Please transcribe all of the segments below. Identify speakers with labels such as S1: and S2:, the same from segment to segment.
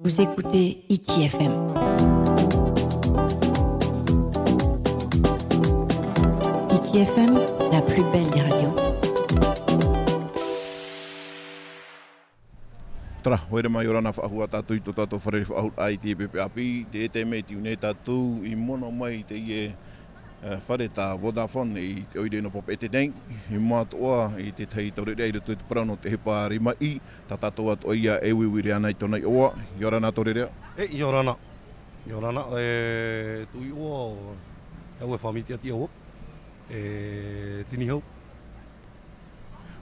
S1: Vous écoutez ITFM. ITFM, la plus belle des radios.
S2: Tra, wera mai ora na whaahua tātou i tō tātou wharere whaahut ai te PPAP, te te mei tiu ne tātou i mona mai te ie whare tā Vodafone i te oire no pop e te nei, i mātoa i te tei taure rei rutu te parano te hepa rima i, tā tātou atu ia e wiwiri anai tōnei oa, i ora nā tōre rea?
S3: I ora nā, tui oa, hau e whamiti ati au, tini hau.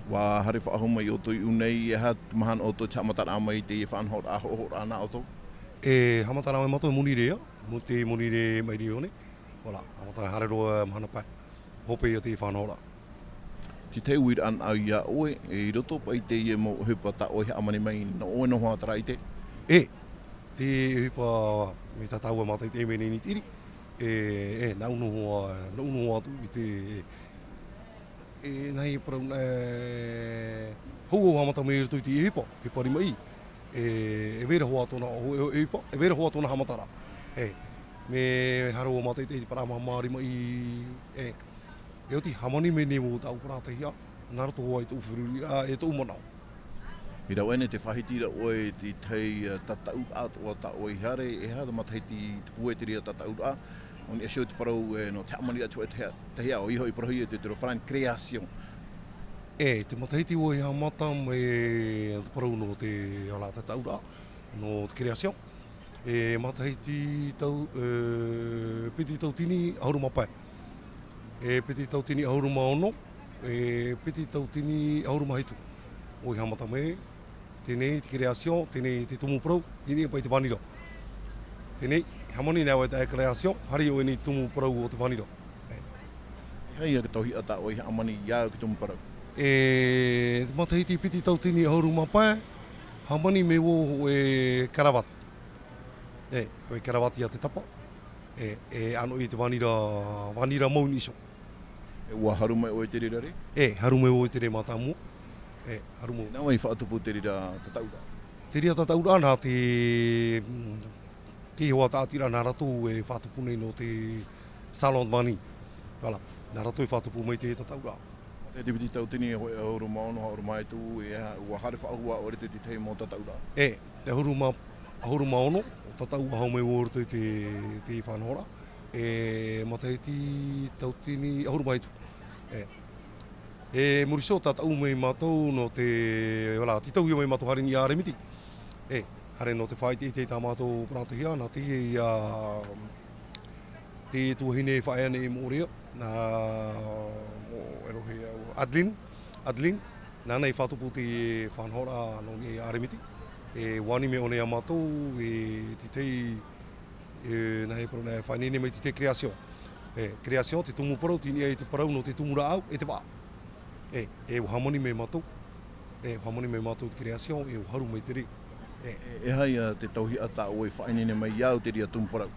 S2: Wa hare whaahu mai o tui unei e hat mahan o tō chamatara mai te e whanhor a hohor ana o tō?
S3: Hamatara mai mato e muni rea, mo te muni re mai reo ne. Wala, hamatara hare roa mahana pai, hope i te whanhora.
S2: Ti te uir an au ia oe, e roto pai te ie mo hupa ta oe amani mai na oe no hoa tara i te?
S3: Te hupa me tatau a matai te mene ni tiri, na uno hoa tu i te... nei parau hou hamata me rutu i hipa, hipa rima i. E vera hoa tōna hipa, e vera hoa tōna hamatara. Me haro o matai te parama marima i. E oti hamani me nemo tau parata hia, nara tō hoa i tō whiruri, e tō manao.
S2: I rau ene te whahitira oe ti tei tatau at o ta oe hare, e hara matai ti pue te ria tatau a. On e shou te parau no te amani atu e te hea o iho i parahui e te tero wharan creation.
S3: Te matahiti o ia mata me te parau no te ala te taura, no te creation. Matahiti tau, piti tau tini ahuru mapai. Piti tau tini ahuru maono, piti tau tini ahuru mahitu. O ia mata me, tenei te creation, tenei te tumu parau, tenei pai te vanira. Tenei, hamoni nau e te creation, hari o ni tumu parau o te vanira.
S2: Hei a tohi ata o iha amani iau ki tumu parau.
S3: Te matahiti piti tau tini ahuru mapai, hamani me o e karawat. O e karawati a te tapa. Ano i te vanira mauni iso.
S2: E ua harume o e te rirare?
S3: Harume o e te re matamu. Harume.
S2: Nau i whaatupu te rira tataura?
S3: Te rira tataura nā te hoa tātira nā ratu e whaatupune no te salon vani. Wala, nā ratu e whaatupu mai te tataura.
S2: Te piti tau tini e hoi ahuru maono, ahuru mai tu, e ua hare whaahua o rete te tei mō tataura?
S3: Te ahuru maono, tataua hau mai o rete te whanhora. Matahiti tau tini ahuru mai tu. Muriso tatau mai mātou no te, wala, titau i mai mātou harini a remiti. Hare no te whaiti te tā mātou prātahia, nā te te tuahine whaeane e mōrea, nā Adlin, nā nei whatupu te whanhora no ni a remiti. Wani me o nei a mātou, te tei, nā he parau nā whaenene mai te te creation. Creation, te tumu parau, tini e te parau no te tumura au, e te wā. E hamoni me mātou, hamoni me mātou te creation, e haru mai te re.
S2: E hai a te tauhi ata o e whaenene mai iau te ria tumu parau?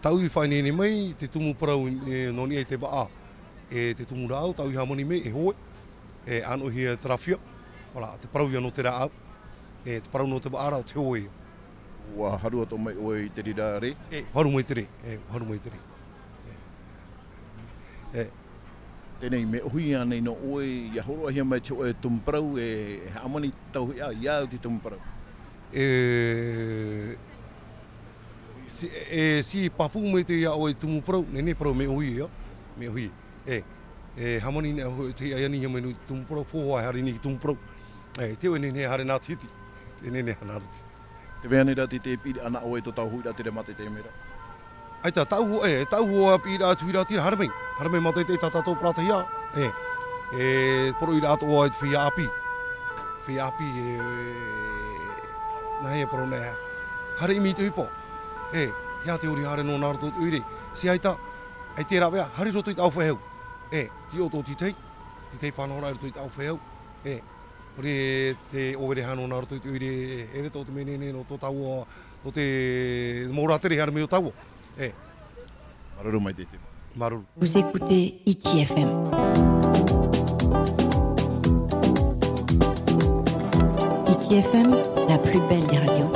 S3: Tau i whaenene mai, te tumu parau no ni e te waa. Te tumu rau, tau i hamoni mai, e hoe. Ano hi e trafia, wala, te parau ia no te rau. Te parau no te waa rau, te hoe.
S2: Ua haru ato mai o e te rira re?
S3: Haru mai te re, haru mai te re.
S2: Tēnei me hui anei no oe, ia horo ahia mai te oe tumu parau, e amani tauhi a iau te tumu parau?
S3: Si papu mai te ia oe tumu parau, nene parau me hui ia, me hui. Hamani te aiani ia mai no tumu parau, whohoi hari ni tumu parau. Te oe nene hare nā titi, te nene hana titi.
S2: Te wehane rā te piri ana oe to tau hui rā te re mate te mera?
S3: Aita, tau hoa pira atu i rā tira haramei. Haramei matai te tatatou prātahia. Poro i rā ato oa i te whia api. Whia api, nā hea paro nā hare imi te hipo. Hea te ori hare no nā roto te uire. Si aita, ai te rāwea, hare roto i te au whaheu. Ti o tō ti tei whanahora i roto i te au whaheu. Ore te overe hano nā roto i te uire, ere tō te menene no tō tau o te mōratere hare me o tau.
S2: Maruru mai te te.
S3: Maruru.
S1: Vous écoutez ITFM. ITFM, la plus belle des radios.